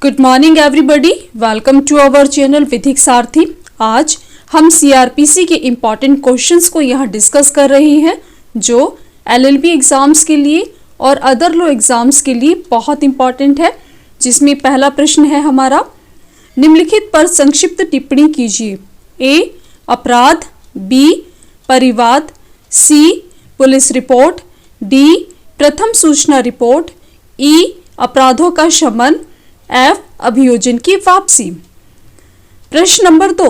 Good morning everybody, welcome to our channel Vidhik Sarathi. आज हम CrPC के इम्पॉर्टेंट क्वेश्चंस को यहाँ डिस्कस कर रहे हैं जो एलएलबी एग्जाम्स के लिए और अदर लो एग्जाम्स के लिए बहुत इम्पॉर्टेंट है। जिसमें पहला प्रश्न है हमारा, निम्नलिखित पर संक्षिप्त टिप्पणी कीजिए। ए अपराध, बी परिवाद, सी पुलिस रिपोर्ट, डी प्रथम सूचना रिपोर्ट, ई अपराधों का शमन, एफ अभियोजन की वापसी। प्रश्न नंबर 2,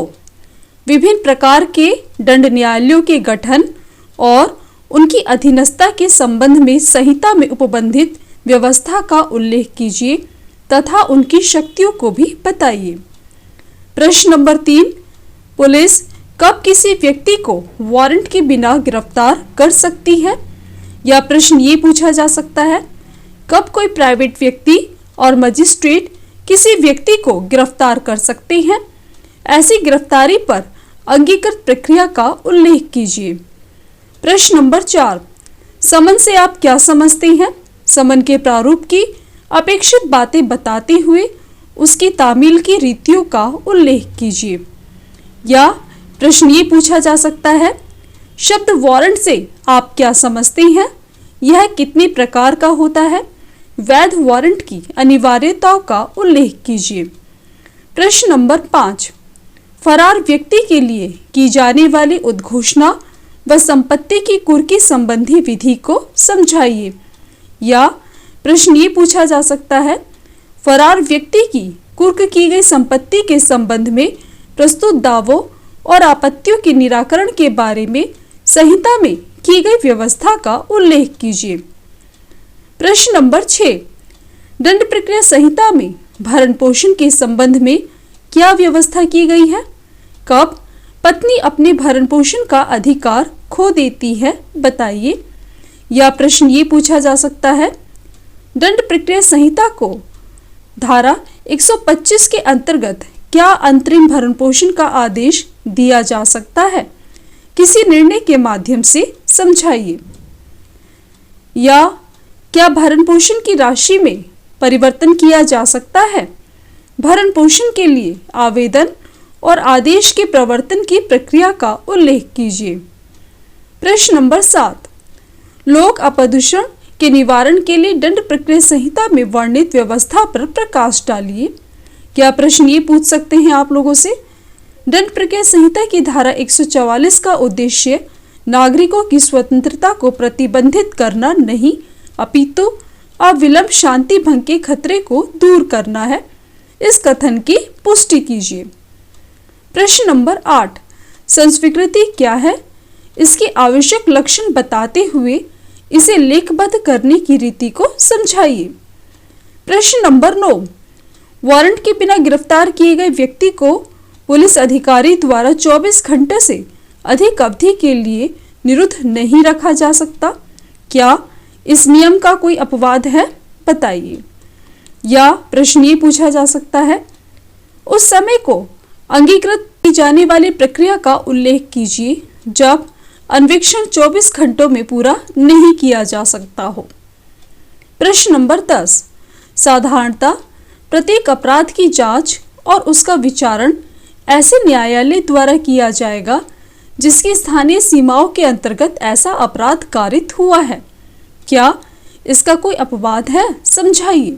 विभिन्न प्रकार के दंड न्यायालयों के गठन और उनकी अधीनस्थता के संबंध में संहिता में उपबंधित व्यवस्था का उल्लेख कीजिए तथा उनकी शक्तियों को भी बताइए। प्रश्न नंबर 3, पुलिस कब किसी व्यक्ति को वारंट के बिना गिरफ्तार कर सकती है? यह प्रश्न ये पूछा जा सकता है, कब कोई प्राइवेट व्यक्ति और मजिस्ट्रेट किसी व्यक्ति को गिरफ्तार कर सकते हैं? ऐसी गिरफ्तारी पर अंगीकृत प्रक्रिया का उल्लेख कीजिए। प्रश्न नंबर 4, समन से आप क्या समझते हैं? समन के प्रारूप की अपेक्षित बातें बताते हुए उसकी तामील की रीतियों का उल्लेख कीजिए। या प्रश्न ये पूछा जा सकता है, शब्द वारंट से आप क्या समझते हैं? यह कितने प्रकार का होता है? वैध वारंट की अनिवार्यताओं का उल्लेख कीजिए। प्रश्न नंबर 5, फरार व्यक्ति के लिए की जाने वाली उद्घोषणा व संपत्ति की कुर्की संबंधी विधि को समझाइए। या प्रश्न ये पूछा जा सकता है, फरार व्यक्ति की कुर्क की गई संपत्ति के संबंध में प्रस्तुत दावों और आपत्तियों के निराकरण के बारे में संहिता में की गई व्यवस्था का उल्लेख कीजिए। प्रश्न नंबर 6, दंड प्रक्रिया संहिता में भरण पोषण के संबंध में क्या व्यवस्था की गई है? कब पत्नी अपने भरण पोषण का अधिकार खो देती है, बताइए। या प्रश्न ये पूछा जा सकता है, दंड प्रक्रिया संहिता को धारा 125 के अंतर्गत क्या अंतरिम भरण पोषण का आदेश दिया जा सकता है? किसी निर्णय के माध्यम से समझाइए। या क्या भरण पोषण की राशि में परिवर्तन किया जा सकता है? भरण पोषण के लिए आवेदन और आदेश के प्रवर्तन की प्रक्रिया का उल्लेख कीजिए। प्रश्न नंबर 7, लोक अपदूषण के निवारण के लिए दंड प्रक्रिया संहिता में वर्णित व्यवस्था पर प्रकाश डालिए। क्या प्रश्न ये पूछ सकते हैं आप लोगों से, दंड प्रक्रिया संहिता की धारा 144 का उद्देश्य नागरिकों की स्वतंत्रता को प्रतिबंधित करना नहीं अपितु अविलंब शांति भंग के खतरे को दूर करना है। इस कथन की पुष्टि कीजिए। प्रश्न नंबर 8, संस्वीकृति क्या है? इसके आवश्यक लक्षण बताते हुए इसे लेखबद्ध करने की रीति को समझाइए। प्रश्न नंबर 9, वारंट के बिना गिरफ्तार किए गए व्यक्ति को पुलिस अधिकारी द्वारा 24 घंटे से अधिक अवधि के लिए निरुद्ध नहीं रखा जा सकता। क्या इस नियम का कोई अपवाद है, बताइए। या प्रश्न ये पूछा जा सकता है, उस समय को अंगीकृत की जाने वाली प्रक्रिया का उल्लेख कीजिए जब अन्वेषण 24 घंटों में पूरा नहीं किया जा सकता हो। प्रश्न नंबर 10, साधारणतः प्रत्येक अपराध की जांच और उसका विचारण ऐसे न्यायालय द्वारा किया जाएगा जिसकी स्थानीय सीमाओं के अंतर्गत ऐसा अपराध कारित हुआ है। क्या इसका कोई अपवाद है, समझाइए।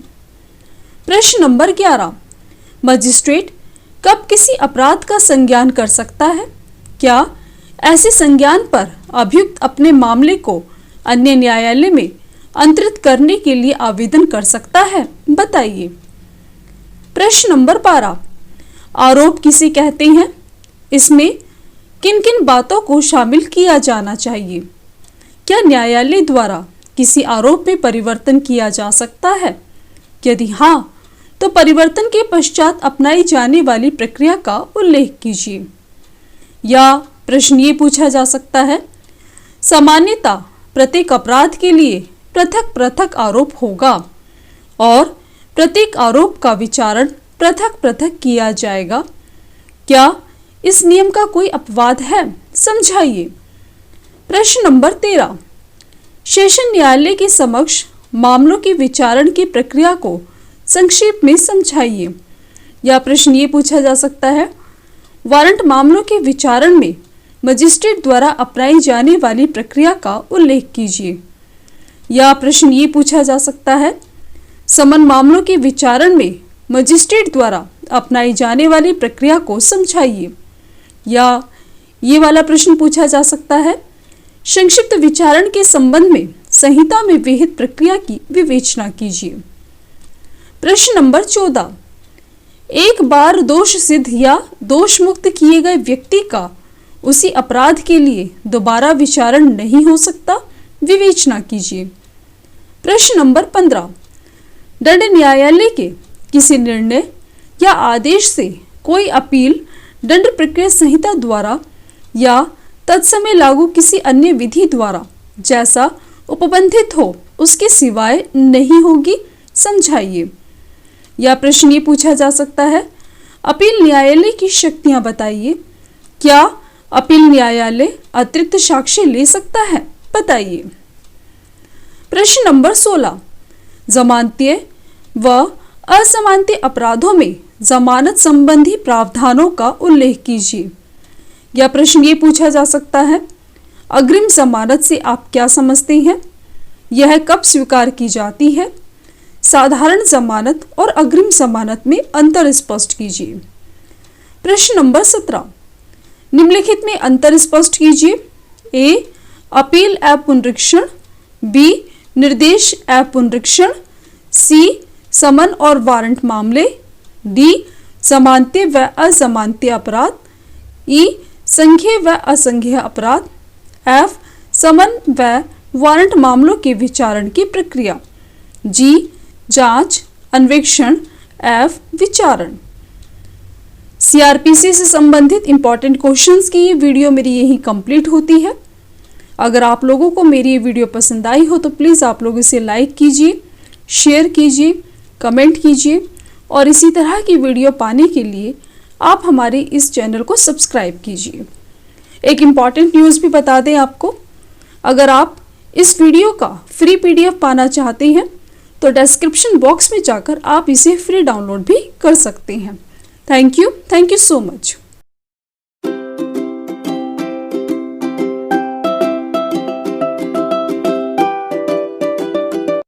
प्रश्न नंबर 11, मजिस्ट्रेट कब किसी अपराध का संज्ञान कर सकता है? क्या ऐसे संज्ञान पर अभियुक्त अपने मामले को अन्य न्यायालय में अंतरित करने के लिए आवेदन कर सकता है, बताइए। प्रश्न नंबर 12, आरोप किसे कहते हैं? इसमें किन किन बातों को शामिल किया जाना चाहिए? क्या न्यायालय द्वारा किसी आरोप में परिवर्तन किया जा सकता है? यदि हाँ, तो परिवर्तन के पश्चात अपनाई जाने वाली प्रक्रिया का उल्लेख कीजिए। या प्रश्न ये पूछा जा सकता है, सामान्यतः प्रत्येक अपराध के लिए पृथक पृथक आरोप होगा और प्रत्येक आरोप का विचारण पृथक पृथक किया जाएगा। क्या इस नियम का कोई अपवाद है, समझाइए। प्रश्न नंबर 13, सेशन न्यायालय के समक्ष मामलों के विचारण की प्रक्रिया को संक्षेप में समझाइए। या प्रश्न ये पूछा जा सकता है, वारंट मामलों के विचारण में मजिस्ट्रेट द्वारा अपनाई जाने वाली प्रक्रिया का उल्लेख कीजिए। या प्रश्न ये पूछा जा सकता है, समन मामलों के विचारण में मजिस्ट्रेट द्वारा अपनाई जाने वाली प्रक्रिया को समझाइए। या ये वाला प्रश्न पूछा जा सकता है, संक्षिप्त विचारण के संबंध में संहिता में विहित प्रक्रिया की विवेचना कीजिए। प्रश्न नंबर 14, एक बार दोष सिद्ध या दोष मुक्त किए गए व्यक्ति का उसी अपराध के लिए दोबारा विचारण नहीं हो सकता, विवेचना कीजिए। प्रश्न नंबर 15, दंड न्यायालय के किसी निर्णय या आदेश से कोई अपील दंड प्रक्रिया संहिता द्वारा या तत्समय लागू किसी अन्य विधि द्वारा जैसा उपबंधित हो उसके सिवाय नहीं होगी, समझाइए। या प्रश्न ये पूछा जा सकता है, अपील न्यायालय की शक्तियां बताइए। क्या अपील न्यायालय अतिरिक्त साक्ष्य ले सकता है, बताइए। प्रश्न नंबर 16, जमानतीय व अजमानती अपराधों में जमानत संबंधी प्रावधानों का उल्लेख कीजिए। या प्रश्न ये पूछा जा सकता है, अग्रिम जमानत से आप क्या समझते हैं, यह कब स्वीकार की जाती है, साधारण जमानत और अग्रिम जमानत में अंतर स्पष्ट कीजिए। प्रश्न नंबर 17, निम्नलिखित में अंतर स्पष्ट कीजिए। ए, अपील एवं पुनरीक्षण, बी, निर्देश एवं पुनरीक्षण, सी, समन और वारंट मामले, डी, जमानती व अजमानती अपराध, ई, संघीय व असंघीय अपराध, एफ, समन व वारंट मामलों के विचारण की प्रक्रिया, जी, जांच, अन्वेषण, एफ, विचारण। सीआरपीसी से संबंधित इंपॉर्टेंट क्वेश्चंस की ये वीडियो मेरी यही कंप्लीट होती है। अगर आप लोगों को मेरी ये वीडियो पसंद आई हो तो प्लीज़ आप लोग इसे लाइक कीजिए, शेयर कीजिए, कमेंट कीजिए और इसी तरह की वीडियो पाने के लिए आप हमारे इस चैनल को सब्सक्राइब कीजिए। एक इम्पॉर्टेंट न्यूज़ भी बता दें आपको, अगर आप इस वीडियो का फ्री PDF पाना चाहते हैं तो डिस्क्रिप्शन बॉक्स में जाकर आप इसे फ्री डाउनलोड भी कर सकते हैं। Thank you so much.